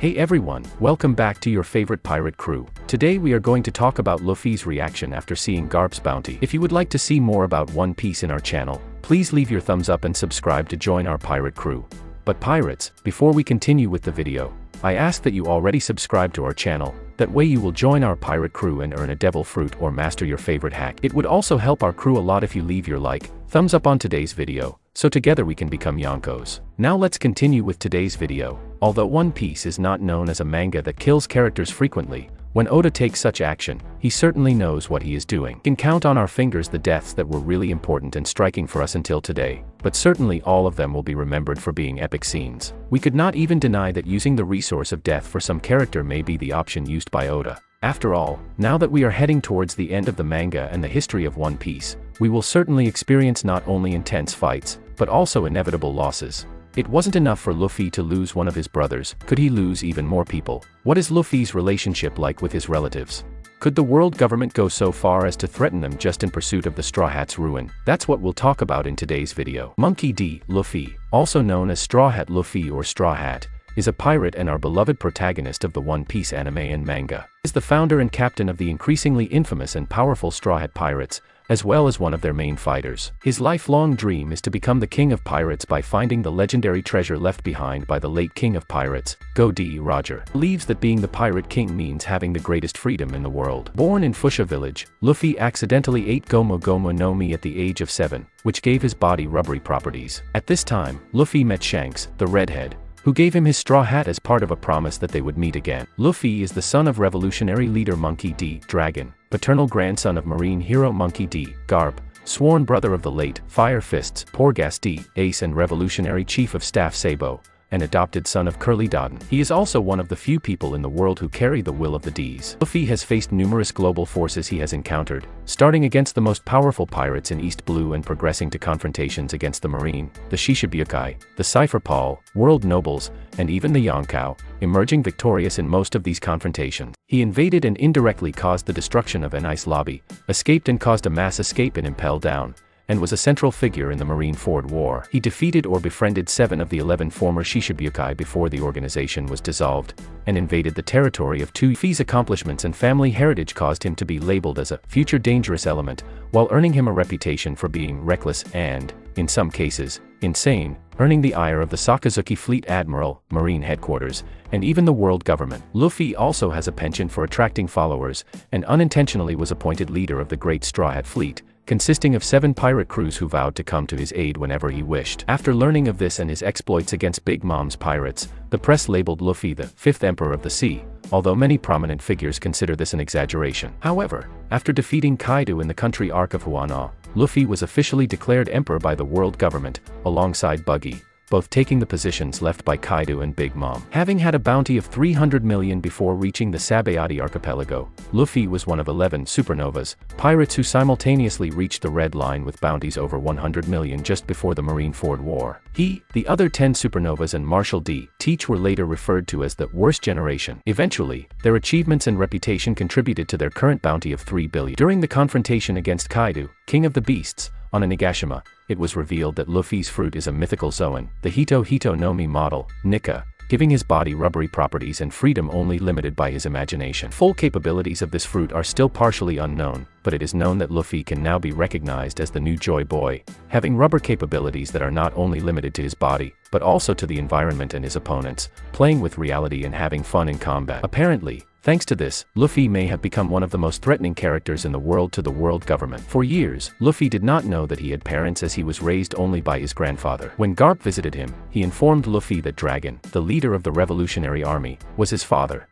Hey everyone, welcome back to your favorite pirate crew. Today we are going to talk about Luffy's reaction after seeing Garp's bounty. If you would like to see more about One Piece in our channel, please leave your thumbs up and subscribe to join our pirate crew. But pirates, before we continue with the video, I ask that you already subscribe to our channel, that way you will join our pirate crew and earn a devil fruit or master your favorite hack. It would also help our crew a lot if you leave your thumbs up on today's video, so together we can become Yonkos. Now let's continue with today's video. Although One Piece is not known as a manga that kills characters frequently, when Oda takes such action, he certainly knows what he is doing. We can count on our fingers the deaths that were really important and striking for us until today, but certainly all of them will be remembered for being epic scenes. We could not even deny that using the resource of death for some character may be the option used by Oda. After all, now that we are heading towards the end of the manga and the history of One Piece, we will certainly experience not only intense fights, but also inevitable losses. It wasn't enough for Luffy to lose one of his brothers, could he lose even more people? What is Luffy's relationship like with his relatives? Could the world government go so far as to threaten them just in pursuit of the Straw Hat's ruin? That's what we'll talk about in today's video. Monkey D. Luffy, also known as Straw Hat Luffy or Straw Hat, is a pirate and our beloved protagonist of the One Piece anime and manga. He is the founder and captain of the increasingly infamous and powerful Straw Hat Pirates, as well as one of their main fighters. His lifelong dream is to become the king of pirates by finding the legendary treasure left behind by the late king of pirates, Go-D Roger. He believes that being the pirate king means having the greatest freedom in the world. Born in Fuchsia village, Luffy accidentally ate gomu no Mi at the age of 7, which gave his body rubbery properties. At this time, Luffy met Shanks, the redhead, who gave him his straw hat as part of a promise that they would meet again. Luffy is the son of revolutionary leader Monkey D. Dragon, paternal grandson of marine hero Monkey D. Garp, sworn brother of the late Fire Fists Porgas D. Ace and revolutionary chief of staff Sabo, and adopted son of Curly Dodden. He is also one of the few people in the world who carry the will of the D's. Luffy has faced numerous global forces he has encountered, starting against the most powerful pirates in East Blue and progressing to confrontations against the Marine, the Shishibukai, the Cypher Paul, world nobles, and even the Yonkou, emerging victorious in most of these confrontations. He invaded and indirectly caused the destruction of an ice lobby, escaped and caused a mass escape in Impel Down, and was a central figure in the Marineford War. He defeated or befriended 7 of the 11 former Shishibukai before the organization was dissolved, and invaded the territory of 2. Luffy's accomplishments and family heritage caused him to be labeled as a future dangerous element, while earning him a reputation for being reckless and, in some cases, insane, earning the ire of the Sakazuki Fleet Admiral, Marine Headquarters, and even the world government. Luffy also has a penchant for attracting followers, and unintentionally was appointed leader of the Great Straw Hat Fleet, consisting of 7 pirate crews who vowed to come to his aid whenever he wished. After learning of this and his exploits against Big Mom's pirates, the press labeled Luffy the 5th Emperor of the Sea, although many prominent figures consider this an exaggeration. However, after defeating Kaido in the country arc of Huana, Luffy was officially declared emperor by the world government, alongside Buggy, both taking the positions left by Kaido and Big Mom. Having had a bounty of 300 million before reaching the Sabayati archipelago, Luffy was one of 11 supernovas, pirates who simultaneously reached the red line with bounties over 100 million just before the Marineford War. He, the other 10 supernovas and Marshal D. Teach were later referred to as the worst generation. Eventually, their achievements and reputation contributed to their current bounty of 3 billion. During the confrontation against Kaido, King of the Beasts, on Onigashima, it was revealed that Luffy's fruit is a mythical Zoan, the Hito Hito No Mi model, Nika, giving his body rubbery properties and freedom only limited by his imagination. Full capabilities of this fruit are still partially unknown, but it is known that Luffy can now be recognized as the new Joy Boy, having rubber capabilities that are not only limited to his body, but also to the environment and his opponents, playing with reality and having fun in combat. Apparently, thanks to this, Luffy may have become one of the most threatening characters in the world to the world government. For years, Luffy did not know that he had parents as he was raised only by his grandfather. When Garp visited him, he informed Luffy that Dragon, the leader of the Revolutionary Army, was his father.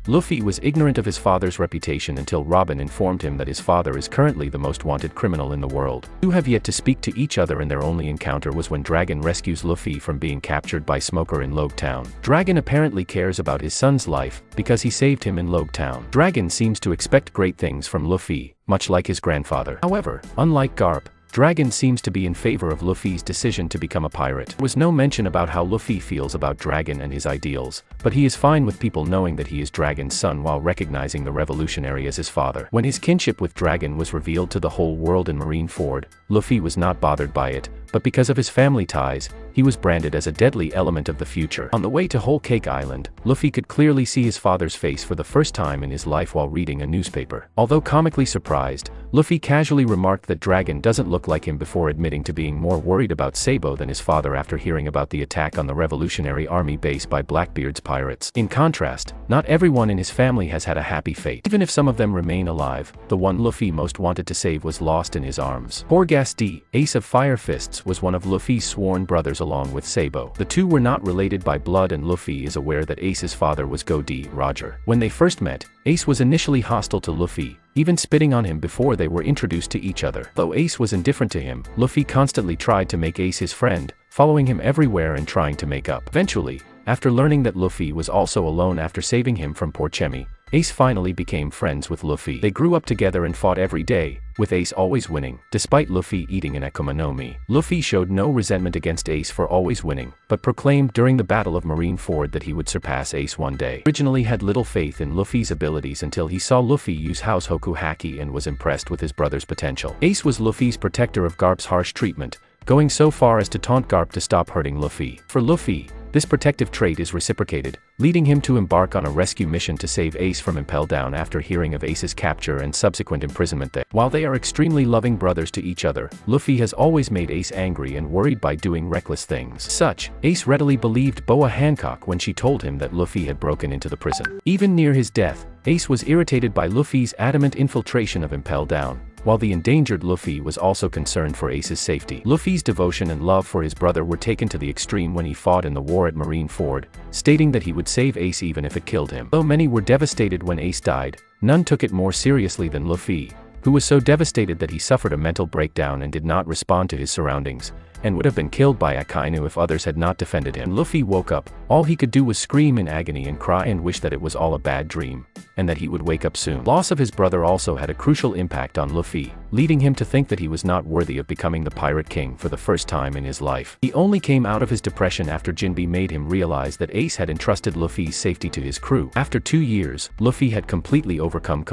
Luffy was ignorant of his father's reputation until Robin informed him that his father is currently the most wanted criminal in the world. The two have yet to speak to each other, and their only encounter was when Dragon rescues Luffy from being captured by Smoker in Logue Town. Dragon apparently cares about his son's life, because he saved him in Logue Town. Dragon seems to expect great things from Luffy, much like his grandfather. However, unlike Garp, Dragon seems to be in favor of Luffy's decision to become a pirate. There was no mention about how Luffy feels about Dragon and his ideals, but he is fine with people knowing that he is Dragon's son while recognizing the revolutionary as his father. When his kinship with Dragon was revealed to the whole world in Marineford, Luffy was not bothered by it, but because of his family ties, he was branded as a deadly element of the future. On the way to Whole Cake Island, Luffy could clearly see his father's face for the first time in his life while reading a newspaper. Although comically surprised, Luffy casually remarked that Dragon doesn't look like him before admitting to being more worried about Sabo than his father after hearing about the attack on the Revolutionary Army base by Blackbeard's pirates. In contrast, not everyone in his family has had a happy fate. Even if some of them remain alive, the one Luffy most wanted to save was lost in his arms. Porgas D, Ace of Fire Fists, was one of Luffy's sworn brothers along with Sabo. The two were not related by blood, and Luffy is aware that Ace's father was Go D. Roger. When they first met, Ace was initially hostile to Luffy, even spitting on him before they were introduced to each other. Though Ace was indifferent to him, Luffy constantly tried to make Ace his friend, following him everywhere and trying to make up. Eventually, after learning that Luffy was also alone after saving him from Porchemi, Ace finally became friends with Luffy. They grew up together and fought every day, with Ace always winning. Despite Luffy eating an Hito Hito No Mi, Luffy showed no resentment against Ace for always winning, but proclaimed during the Battle of Marineford that he would surpass Ace one day. Originally had little faith in Luffy's abilities until he saw Luffy use House Hoku Haki and was impressed with his brother's potential. Ace was Luffy's protector of Garp's harsh treatment, going so far as to taunt Garp to stop hurting Luffy. For Luffy, this protective trait is reciprocated, leading him to embark on a rescue mission to save Ace from Impel Down after hearing of Ace's capture and subsequent imprisonment there. While they are extremely loving brothers to each other, Luffy has always made Ace angry and worried by doing reckless things. Such, Ace readily believed Boa Hancock when she told him that Luffy had broken into the prison. Even near his death, Ace was irritated by Luffy's adamant infiltration of Impel Down, while the endangered Luffy was also concerned for Ace's safety. Luffy's devotion and love for his brother were taken to the extreme when he fought in the war at Marineford, stating that he would save Ace even if it killed him. Though many were devastated when Ace died, none took it more seriously than Luffy, who was so devastated that he suffered a mental breakdown and did not respond to his surroundings, and would have been killed by Akainu if others had not defended him. Luffy woke up, all he could do was scream in agony and cry and wish that it was all a bad dream, and that he would wake up soon. Loss of his brother also had a crucial impact on Luffy, leading him to think that he was not worthy of becoming the Pirate King for the first time in his life. He only came out of his depression after Jinbe made him realize that Ace had entrusted Luffy's safety to his crew. After 2 years, Luffy had completely overcome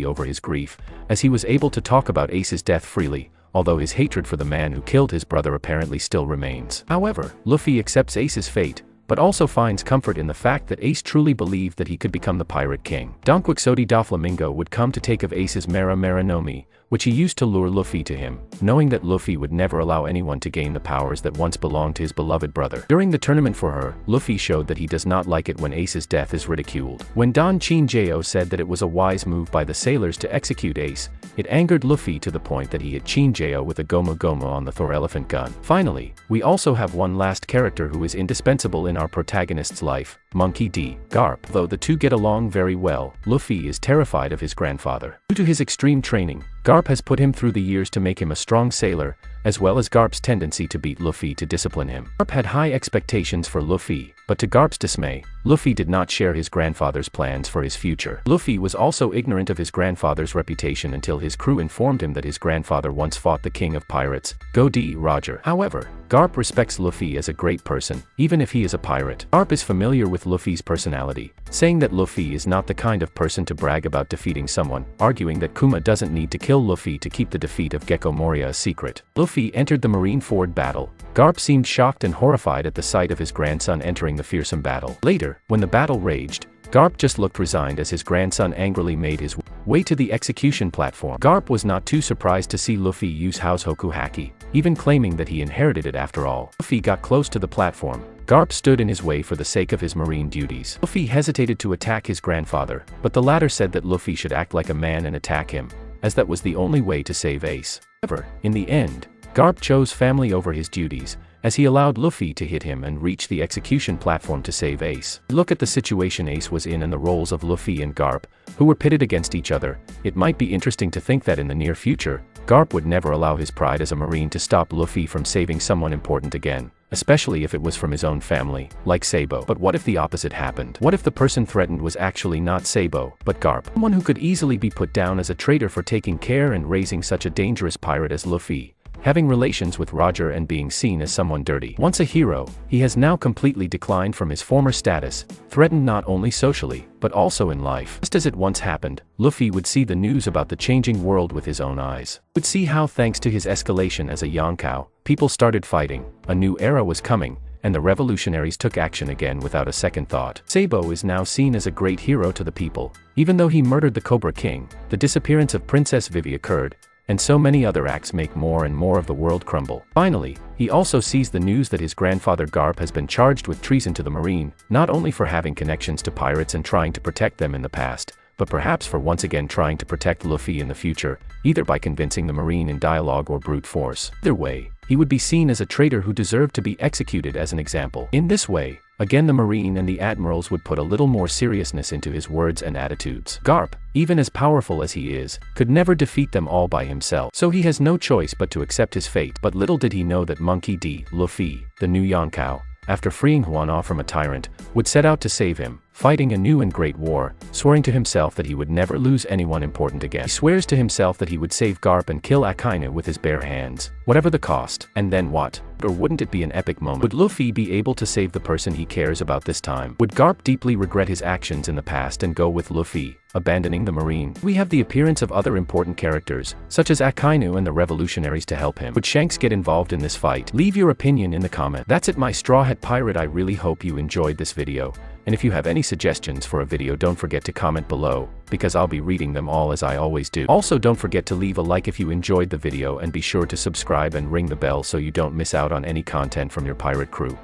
over his grief, as he was able to talk about Ace's death freely, although his hatred for the man who killed his brother apparently still remains. However, Luffy accepts Ace's fate, but also finds comfort in the fact that Ace truly believed that he could become the Pirate King. Don Quixote Doflamingo would come to take of Ace's Mera Mera no Mi, which he used to lure Luffy to him, knowing that Luffy would never allow anyone to gain the powers that once belonged to his beloved brother. During the tournament for her, Luffy showed that he does not like it when Ace's death is ridiculed. When Don Chinjao said that it was a wise move by the sailors to execute Ace, it angered Luffy to the point that he hit Chinjao with a Gomu Gomu on the Thor elephant gun. Finally, we also have one last character who is indispensable in our protagonist's life, Monkey D. Garp. Though the two get along very well, Luffy is terrified of his grandfather. Due to his extreme training, Garp has put him through the years to make him a strong sailor, as well as Garp's tendency to beat Luffy to discipline him. Garp had high expectations for Luffy, but to Garp's dismay, Luffy did not share his grandfather's plans for his future. Luffy was also ignorant of his grandfather's reputation until his crew informed him that his grandfather once fought the king of pirates, Go D. Roger. However, Garp respects Luffy as a great person, even if he is a pirate. Garp is familiar with Luffy's personality, saying that Luffy is not the kind of person to brag about defeating someone, arguing that Kuma doesn't need to kill Luffy to keep the defeat of Gecko Moria a secret. Luffy entered the Marineford battle. Garp seemed shocked and horrified at the sight of his grandson entering the fearsome battle. Later, when the battle raged, Garp just looked resigned as his grandson angrily made his way to the execution platform. Garp was not too surprised to see Luffy use House Hoku Haki, even claiming that he inherited it after all. Luffy got close to the platform. Garp stood in his way for the sake of his marine duties. Luffy hesitated to attack his grandfather, but the latter said that Luffy should act like a man and attack him, as that was the only way to save Ace. However, in the end, Garp chose family over his duties, as he allowed Luffy to hit him and reach the execution platform to save Ace. Look at the situation Ace was in and the roles of Luffy and Garp, who were pitted against each other. It might be interesting to think that in the near future, Garp would never allow his pride as a marine to stop Luffy from saving someone important again, especially if it was from his own family, like Sabo. But what if the opposite happened? What if the person threatened was actually not Sabo, but Garp? Someone who could easily be put down as a traitor for taking care and raising such a dangerous pirate as Luffy. having relations with Roger and being seen as someone dirty. Once a hero, he has now completely declined from his former status, threatened not only socially, but also in life. Just as it once happened, Luffy would see the news about the changing world with his own eyes. He would see how, thanks to his escalation as a Yonkou, people started fighting, a new era was coming, and the revolutionaries took action again without a second thought. Sabo is now seen as a great hero to the people. Even though he murdered the Cobra King, the disappearance of Princess Vivi occurred, and so many other acts make more and more of the world crumble. Finally, he also sees the news that his grandfather Garp has been charged with treason to the Marine, not only for having connections to pirates and trying to protect them in the past, but perhaps for once again trying to protect Luffy in the future, either by convincing the Marine in dialogue or brute force. Either way, he would be seen as a traitor who deserved to be executed as an example. In this way, again the Marine and the Admirals would put a little more seriousness into his words and attitudes. Garp, even as powerful as he is, could never defeat them all by himself. So he has no choice but to accept his fate. But little did he know that Monkey D. Luffy, the new Yonkou, after freeing Huana from a tyrant, would set out to save him, fighting a new and great war, swearing to himself that he would never lose anyone important again. He swears to himself that he would save Garp and kill Akainu with his bare hands, whatever the cost. And then what? Or wouldn't it be an epic moment? Would Luffy be able to save the person he cares about this time? Would Garp deeply regret his actions in the past and go with Luffy, abandoning the Marine? We have the appearance of other important characters, such as Akainu and the revolutionaries to help him. Would Shanks get involved in this fight? Leave your opinion in the comment. That's it, my Straw Hat Pirate. I really hope you enjoyed this video. And if you have any suggestions for a video, don't forget to comment below, because I'll be reading them all as I always do. Also, don't forget to leave a like if you enjoyed the video, and be sure to subscribe and ring the bell so you don't miss out on any content from your pirate crew.